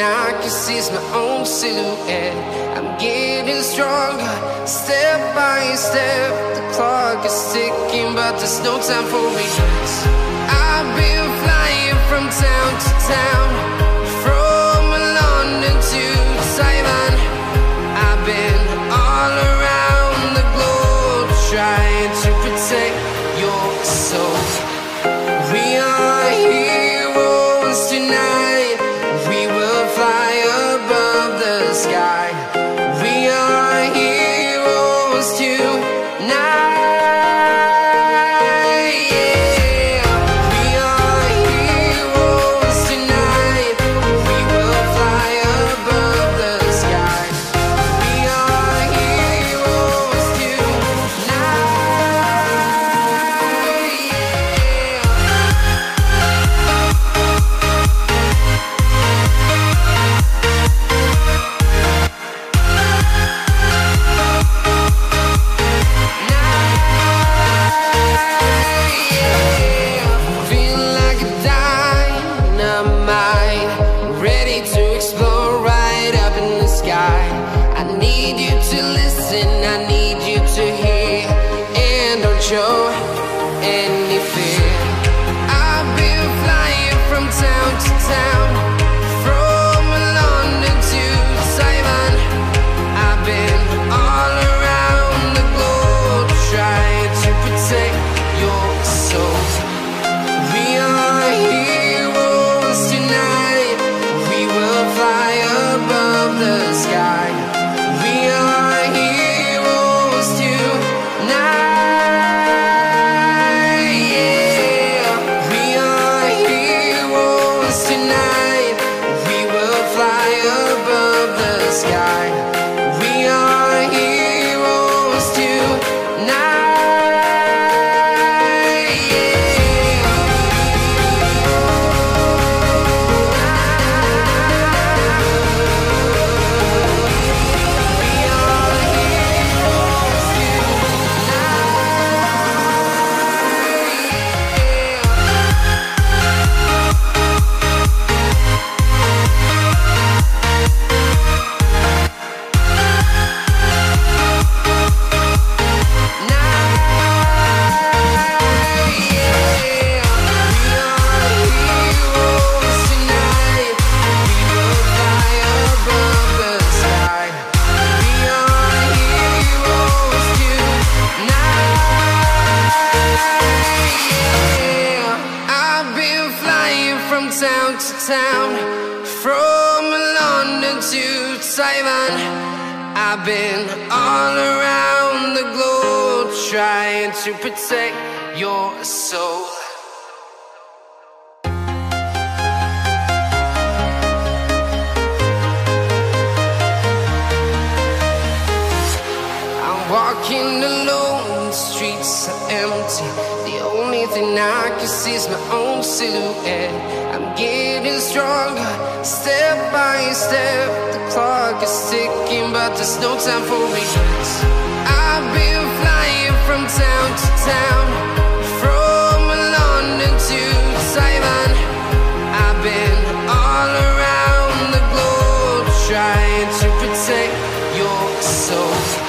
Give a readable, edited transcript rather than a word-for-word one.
I can see is my own silhouette. I'm getting stronger, step by step. The clock is ticking, but there's no time for regrets. I've been flying from town to town, from London to Taiwan. I've been all around the globe, trying to protect your soul. We are heroes tonight. We will fly above the sky. We are heroes tonight. Yeah. We are heroes tonight. We will fly above the sky. We are heroes tonight. Feeling like a dynamite, ready to explode right up in the sky. I need you to listen, I need you to hear, and don't show any fear. I've been flying from town to town, from London to Taiwan. I've been all around the globe, trying to protect your soul. We are heroes tonight. We will fly above the sky. We are heroes tonight. Yeah. We are heroes tonight. We will fly above the sky. We are heroes tonight. Yeah. We are heroes town to town, from London to Taiwan. I've been all around the globe, trying to protect your soul. I'm walking alone, the streets are empty. The only thing I can see is my own silhouette. I'm getting stronger, step by step. The clock is ticking, but there's no time for regrets. I've been flying from town to town, from London to Taiwan. I've been all around the globe, trying to protect your soul.